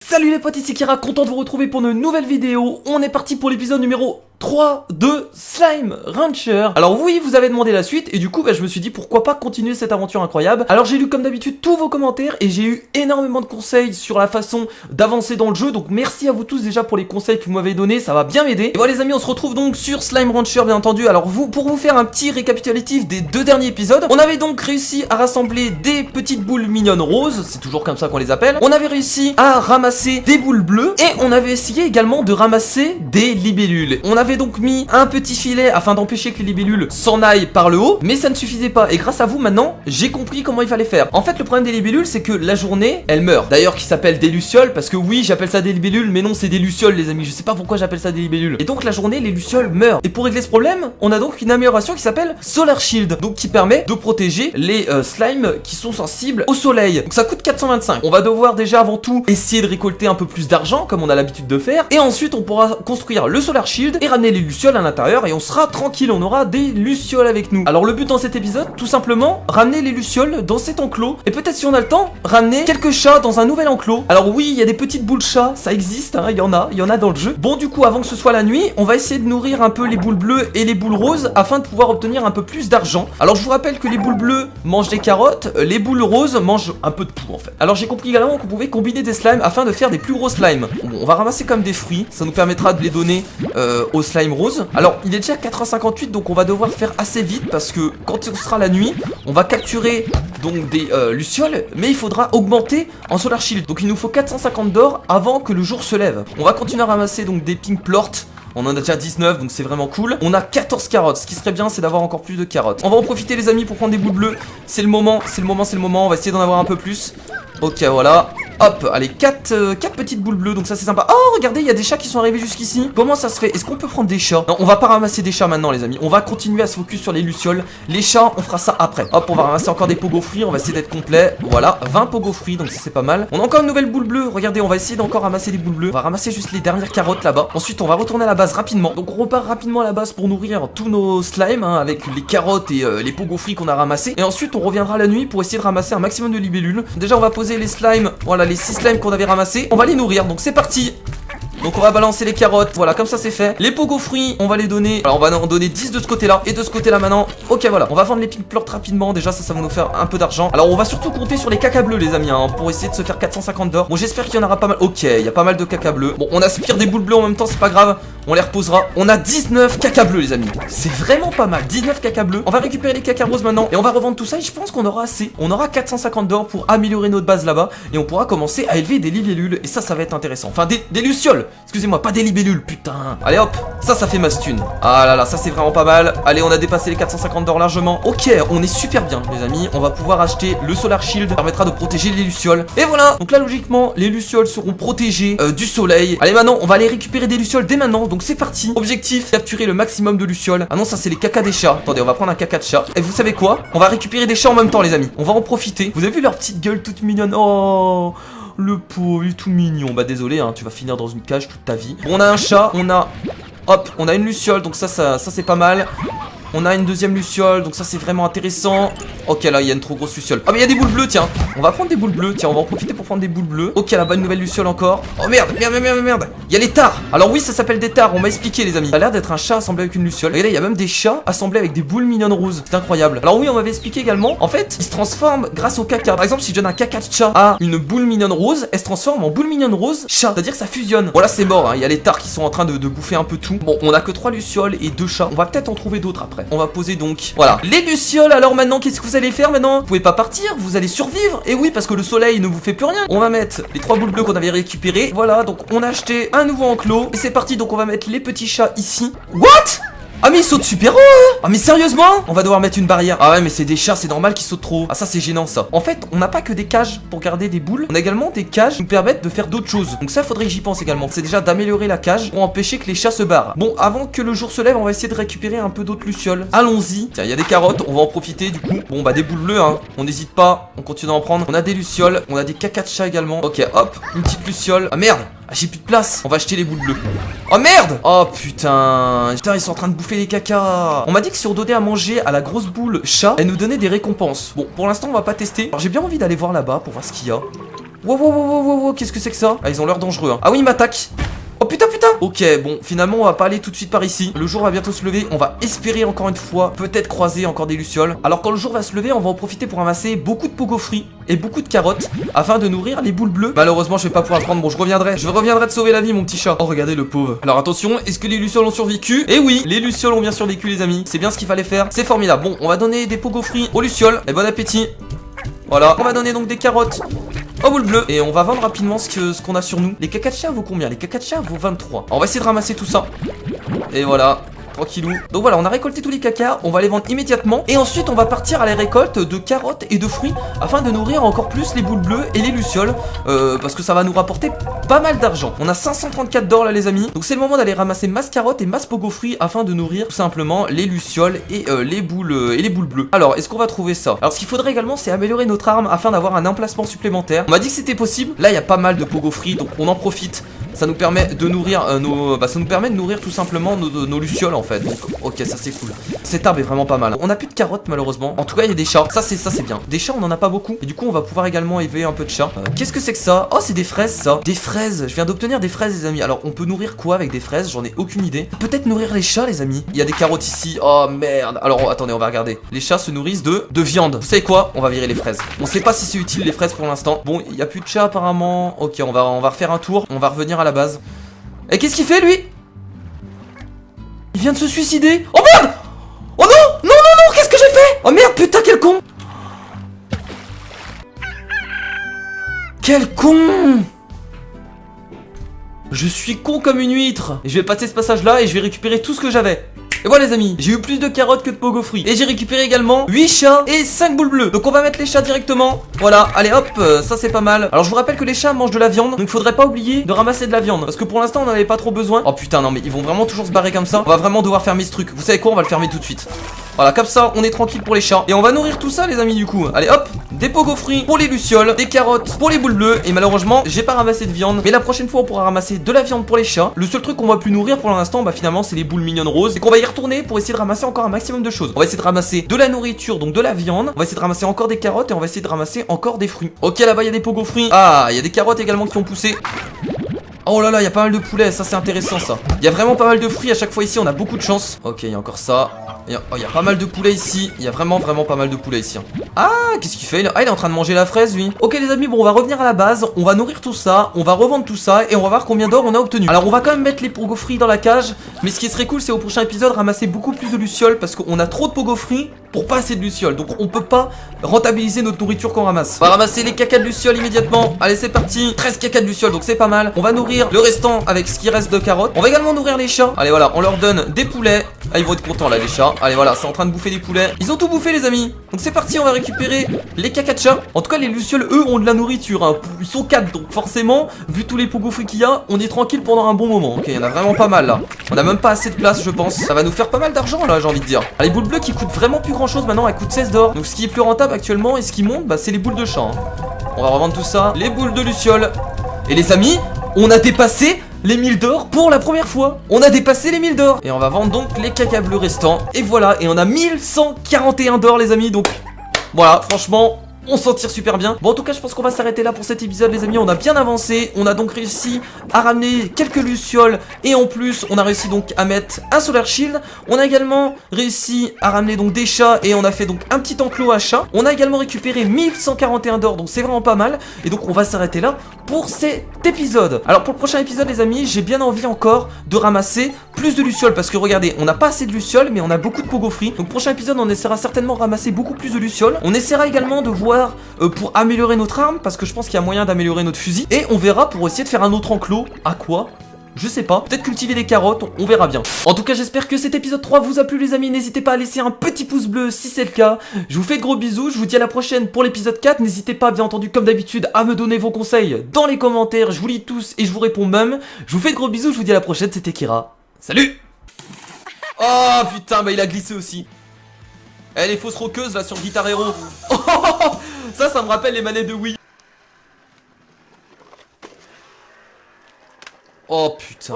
Salut les potes, ici Kira, content de vous retrouver pour une nouvelle vidéo. On est parti pour l'épisode numéro 3 de Slime Rancher. Alors oui, vous avez demandé la suite et du coup je me suis dit pourquoi pas continuer cette aventure incroyable. Alors j'ai lu comme d'habitude tous vos commentaires et j'ai eu énormément de conseils sur la façon d'avancer dans le jeu. Donc merci à vous tous déjà pour les conseils que vous m'avez donnés, ça va bien m'aider. Et voilà les amis, on se retrouve donc sur Slime Rancher bien entendu. Alors pour vous faire un petit récapitulatif des deux derniers épisodes, on avait donc réussi à rassembler des petites boules mignonnes roses, c'est toujours comme ça qu'on les appelle. On avait réussi à ramasser des boules bleues et on avait essayé également de ramasser des libellules. On avait donc mis un petit filet afin d'empêcher que les libellules s'en aillent par le haut, mais ça ne suffisait pas et grâce à vous maintenant j'ai compris comment il fallait faire. En fait le problème des libellules c'est que la journée elles meurent, d'ailleurs qui s'appelle des lucioles, parce que oui j'appelle ça des libellules mais non c'est des lucioles les amis, je sais pas pourquoi j'appelle ça des libellules. Et donc la journée les lucioles meurent, et pour régler ce problème on a donc une amélioration qui s'appelle Solar Shield, donc qui permet de protéger les slimes qui sont sensibles au soleil. Donc ça coûte 425, on va devoir déjà avant tout essayer de récolter un peu plus d'argent comme on a l'habitude de faire, et ensuite on pourra construire le Solar Shield et ramener les lucioles à l'intérieur et on sera tranquille, on aura des lucioles avec nous. Alors le but dans cet épisode, tout simplement, ramener les lucioles dans cet enclos, et peut-être si on a le temps, ramener quelques chats dans un nouvel enclos. Alors oui, il y a des petites boules chats, ça existe, hein, il y en a dans le jeu. Bon du coup, avant que ce soit la nuit, on va essayer de nourrir un peu les boules bleues et les boules roses afin de pouvoir obtenir un peu plus d'argent. Alors je vous rappelle que les boules bleues mangent des carottes, les boules roses mangent un peu de tout en fait. Alors j'ai compris également qu'on pouvait combiner des slimes afin de faire des plus gros slimes. Bon, on va ramasser comme des fruits, ça nous permettra de les donner aux slime roses. Alors il est déjà 4h58 donc on va devoir faire assez vite parce que quand ce sera la nuit on va capturer donc des lucioles, mais il faudra augmenter en Solar Shield. Donc il nous faut 450 d'or avant que le jour se lève. On va continuer à ramasser donc des pink plorts. On en a déjà 19 donc c'est vraiment cool. On a 14 carottes, ce qui serait bien c'est d'avoir encore plus de carottes. On va en profiter les amis pour prendre des boules bleues. C'est le moment, on va essayer d'en avoir un peu plus. Ok voilà. Hop, allez, 4 petites boules bleues, donc ça c'est sympa. Oh, regardez, il y a des chats qui sont arrivés jusqu'ici. Comment ça se fait? Est-ce qu'on peut prendre des chats? Non, on va pas ramasser des chats maintenant, les amis. On va continuer à se focus sur les lucioles. Les chats, on fera ça après. Hop, on va ramasser encore des pogo fruits. On va essayer d'être complet. Voilà, 20 pogo fruits, donc ça c'est pas mal. On a encore une nouvelle boule bleue. Regardez, on va essayer d'encore ramasser des boules bleues. On va ramasser juste les dernières carottes là-bas. Ensuite, on va retourner à la base rapidement. Donc, on repart rapidement à la base pour nourrir tous nos slimes, hein, avec les carottes et les pogo fruits qu'on a ramassés. Et ensuite, on reviendra la nuit pour essayer de ramasser un maximum de libellules. Déjà, on va poser les slimes. Voilà, les 6 slimes qu'on avait ramassé, on va les nourrir, donc c'est parti. Donc on va balancer les carottes, voilà comme ça c'est fait. Les pogo fruits, on va les donner. Alors on va en donner 10 de ce côté là et de ce côté là maintenant. Ok voilà, on va vendre les pink plorts rapidement. Déjà ça va nous faire un peu d'argent. Alors on va surtout compter sur les caca bleus les amis, hein, pour essayer de se faire 450 d'or. Bon j'espère qu'il y en aura pas mal. Ok, il y a pas mal de caca bleus. Bon on aspire des boules bleues en même temps, c'est pas grave, on les reposera. On a 19 caca bleus les amis, c'est vraiment pas mal, 19 caca bleus. On va récupérer les caca roses maintenant et on va revendre tout ça et je pense qu'on aura assez. On aura 450 d'or pour améliorer notre base là-bas et on pourra commencer à élever des libellules et ça va être intéressant. Enfin des lucioles, excusez-moi, pas des libellules, putain. Allez hop, ça fait masse thune. Ah là là, ça c'est vraiment pas mal. Allez, on a dépassé les 450 d'or largement. Ok, on est super bien les amis. On va pouvoir acheter le Solar Shield, permettra de protéger les lucioles. Et voilà, donc là logiquement les lucioles seront protégées du soleil. Allez maintenant, on va aller récupérer des lucioles dès maintenant. Donc c'est parti. Objectif, capturer le maximum de lucioles. Ah non, ça c'est les caca des chats. Attendez, on va prendre un caca de chat. Et vous savez quoi? On va récupérer des chats en même temps les amis. On va en profiter. Vous avez vu leur petite gueule toute mignonne? Oh, le pauvre, il est tout mignon. Bah désolé, hein, tu vas finir dans une cage toute ta vie. Bon, on a un chat, on a... Hop, on a une luciole, donc ça c'est pas mal. On a une deuxième luciole, donc ça c'est vraiment intéressant. Ok là il y a une trop grosse luciole. Ah mais il y a des boules bleues tiens. On va prendre des boules bleues, tiens on va en profiter pour prendre des boules bleues. Ok là-bas une nouvelle luciole encore. Oh merde. Il y a les tares. Alors oui ça s'appelle des tares, on m'a expliqué les amis. Ça a l'air d'être un chat assemblé avec une luciole. Regardez il y a même des chats assemblés avec des boules mignonnes roses. C'est incroyable. Alors oui on m'avait expliqué également. En fait ils se transforment grâce au caca. Par exemple si je donne un caca de chat à une boule mignonne rose, elle se transforme en boule mignonne rose chat. C'est à dire que ça fusionne. Bon là c'est mort hein. Il y a les tares qui sont en train de bouffer un peu tout. Bon on a que 3 lucioles et 2 chats. On va peut-être en trouver d'autres après. On va poser donc voilà, les lucioles. Alors maintenant qu'est-ce que vous allez faire maintenant? Vous pouvez pas partir, vous allez survivre. Et oui parce que le soleil ne vous fait plus rien. On va mettre les 3 boules bleues qu'on avait récupérées. Voilà donc on a acheté un nouveau enclos. Et c'est parti, donc on va mettre les petits chats ici. What? Ah mais ils sautent super haut hein. Ah mais sérieusement? On va devoir mettre une barrière. Ah ouais mais c'est des chats, c'est normal qu'ils sautent trop haut. Ah ça c'est gênant ça. En fait on n'a pas que des cages pour garder des boules. On a également des cages qui nous permettent de faire d'autres choses. Donc ça faudrait que j'y pense également. C'est déjà d'améliorer la cage pour empêcher que les chats se barrent. Bon avant que le jour se lève on va essayer de récupérer un peu d'autres lucioles. Allons-y. Tiens il y a des carottes, on va en profiter du coup. Bon bah des boules bleues hein. On n'hésite pas, on continue à en prendre. On a des lucioles, on a des caca de chat également. Ok hop, une petite luciole. Ah merde. Ah j'ai plus de place. On va acheter les boules bleues. Oh merde. Oh putain. Putain ils sont en train de bouffer les caca. On m'a dit que si on donnait à manger à la grosse boule chat, elle nous donnait des récompenses. Bon pour l'instant on va pas tester. Alors j'ai bien envie d'aller voir là-bas pour voir ce qu'il y a. Wow, qu'est-ce que c'est que ça? Ah, ils ont l'air dangereux, hein. Ah oui, ils m'attaquent. Oh putain. Ok, bon, finalement, on va pas aller tout de suite par ici. Le jour va bientôt se lever. On va espérer encore une fois, peut-être croiser encore des lucioles. Alors, quand le jour va se lever, on va en profiter pour ramasser beaucoup de pogo fruits et beaucoup de carottes afin de nourrir les boules bleues. Malheureusement, je vais pas pouvoir le prendre. Bon, je reviendrai te sauver la vie, mon petit chat. Oh, regardez le pauvre. Alors, attention, est-ce que les lucioles ont survécu? Eh oui, les lucioles ont bien survécu, les amis. C'est bien ce qu'il fallait faire. C'est formidable. Bon, on va donner des pogo fruits aux lucioles. Et bon appétit. Voilà, on va donner donc des carottes aux boules bleues. Et on va vendre rapidement ce qu'on a sur nous. Les caca de chat vaut combien? Les caca de chat vaut 23. Alors, on va essayer de ramasser tout ça. Et voilà, tranquillou. Donc voilà, on a récolté tous les cacas. On va les vendre immédiatement. Et ensuite, on va partir à la récolte de carottes et de fruits afin de nourrir encore plus les boules bleues et les lucioles. Parce que ça va nous rapporter pas mal d'argent. On a 534 d'or là, les amis. Donc c'est le moment d'aller ramasser masse carottes et masse pogo fruits afin de nourrir tout simplement les lucioles et les boules bleues. Alors, est-ce qu'on va trouver ça? Alors, ce qu'il faudrait également, c'est améliorer notre arme afin d'avoir un emplacement supplémentaire. On m'a dit que c'était possible. Là, il y a pas mal de pogo fruits, donc on en profite. Ça nous permet de nourrir ça nous permet de nourrir tout simplement nos lucioles en fait. Donc ok, ça c'est cool. Cet arbre est vraiment pas mal. On a plus de carottes malheureusement. En tout cas, il y a des chats. Ça c'est bien. Des chats, on en a pas beaucoup. Et du coup, on va pouvoir également élever un peu de chats. Qu'est-ce que c'est que ça? Oh, c'est des fraises ça. Des fraises. Je viens d'obtenir des fraises, les amis. Alors, on peut nourrir quoi avec des fraises? J'en ai aucune idée. Peut-être nourrir les chats, les amis. Il y a des carottes ici. Oh merde. Alors, attendez, on va regarder. Les chats se nourrissent de viande. Vous savez quoi? On va virer les fraises. On sait pas si c'est utile les fraises pour l'instant. Bon, il y a plus de chats apparemment. Ok, on va refaire un tour. On va revenir à la base. Et qu'est-ce qu'il fait lui? Il vient de se suicider. Oh merde! Oh non! Non, qu'est-ce que j'ai fait? Oh merde, putain, quel con! Quel con! Je suis con comme une huître. Et je vais passer ce passage là et je vais récupérer tout ce que j'avais. Et voilà les amis, j'ai eu plus de carottes que de pogo fruits. Et j'ai récupéré également 8 chats et 5 boules bleues. Donc on va mettre les chats directement. Voilà, allez hop, ça c'est pas mal. Alors je vous rappelle que les chats mangent de la viande. Donc faudrait pas oublier de ramasser de la viande. Parce que pour l'instant on n'en avait pas trop besoin. Oh putain non mais ils vont vraiment toujours se barrer comme ça. On va vraiment devoir fermer ce truc. Vous savez quoi, on va le fermer tout de suite. Voilà, comme ça on est tranquille pour les chats. Et on va nourrir tout ça les amis du coup. Allez hop, des pogo fruits pour les lucioles, des carottes pour les boules bleues. Et malheureusement j'ai pas ramassé de viande. Mais la prochaine fois on pourra ramasser de la viande pour les chats. Le seul truc qu'on va plus nourrir pour l'instant, bah finalement c'est les boules mignonnes roses. Et qu'on va y retourner pour essayer de ramasser encore un maximum de choses. On va essayer de ramasser de la nourriture, donc de la viande. On va essayer de ramasser encore des carottes et on va essayer de ramasser encore des fruits. Ok, là-bas il y a des pogo fruits. Ah, il y a des carottes également qui ont poussé. Oh là là, il y a pas mal de poulets, ça c'est intéressant ça. Il y a vraiment pas mal de fruits à chaque fois ici, on a beaucoup de chance. Ok, il y a encore ça. Il y a pas mal de poulets ici. Il y a vraiment pas mal de poulets ici. Ah, qu'est-ce qu'il fait? Ah, il est en train de manger la fraise lui. Ok les amis, bon on va revenir à la base. On va nourrir tout ça, on va revendre tout ça et on va voir combien d'or on a obtenu. Alors on va quand même mettre les pogo fruits dans la cage. Mais ce qui serait cool, c'est au prochain épisode ramasser beaucoup plus de lucioles. Parce qu'on a trop de pogo fruits pour pas assez de lucioles. Donc on peut pas rentabiliser notre nourriture qu'on ramasse. On va ramasser les cacas de lucioles immédiatement. Allez c'est parti, 13 cacas de lucioles, donc c'est pas mal. On va nourrir le restant avec ce qui reste de carottes. On va également nourrir les chats. Allez voilà, on leur donne des poulets. Ah ils vont être contents là les chats. Allez voilà, c'est en train de bouffer des poulets. Ils ont tout bouffé les amis. Donc c'est parti, on va récupérer les cacas de chat. En tout cas les lucioles eux ont de la nourriture hein. Ils sont 4 donc forcément, vu tous les pogo fruits qu'il y a, on est tranquille pendant un bon moment. Ok, il y en a vraiment pas mal là. On a même pas assez de place je pense. Ça va nous faire pas mal d'argent là, j'ai envie de dire. Ah, les boules bleues qui coûtent vraiment plus grand chose maintenant, elles coûtent 16 d'or. Donc ce qui est plus rentable actuellement et ce qui monte, bah c'est les boules de chat hein. On va revendre tout ça. Les boules de lucioles. Et les amis, on a dépassé les 1000 d'or pour la première fois. On a dépassé les 1000 d'or. Et on va vendre donc les caca bleus restants. Et voilà, et on a 1141 d'or les amis. Donc voilà, franchement on s'en tire super bien. Bon en tout cas je pense qu'on va s'arrêter là pour cet épisode les amis. On a bien avancé. On a donc réussi à ramener quelques lucioles. Et en plus on a réussi donc à mettre un solar shield. On a également réussi à ramener donc des chats. Et on a fait donc un petit enclos à chats. On a également récupéré 1141 d'or. Donc c'est vraiment pas mal. Et donc on va s'arrêter là pour cet épisode. Alors pour le prochain épisode les amis, j'ai bien envie encore de ramasser plus de lucioles. Parce que regardez, on n'a pas assez de lucioles mais on a beaucoup de pogo fruits. Donc prochain épisode on essaiera certainement de ramasser beaucoup plus de lucioles. On essaiera également de voir pour améliorer notre arme, parce que je pense qu'il y a moyen d'améliorer notre fusil. Et on verra pour essayer de faire un autre enclos. À quoi? Je sais pas, peut-être cultiver des carottes, on verra bien. En tout cas j'espère que cet épisode 3 vous a plu les amis. N'hésitez pas à laisser un petit pouce bleu si c'est le cas. Je vous fais de gros bisous, je vous dis à la prochaine pour l'épisode 4. N'hésitez pas bien entendu comme d'habitude à me donner vos conseils dans les commentaires. Je vous lis tous et je vous réponds même. Je vous fais de gros bisous, je vous dis à la prochaine, c'était Kira. Salut. Oh putain, bah il a glissé aussi. Elle est fausse roqueuse là sur Guitar Hero. Oh, ça me rappelle les manettes de Wii. Oh putain.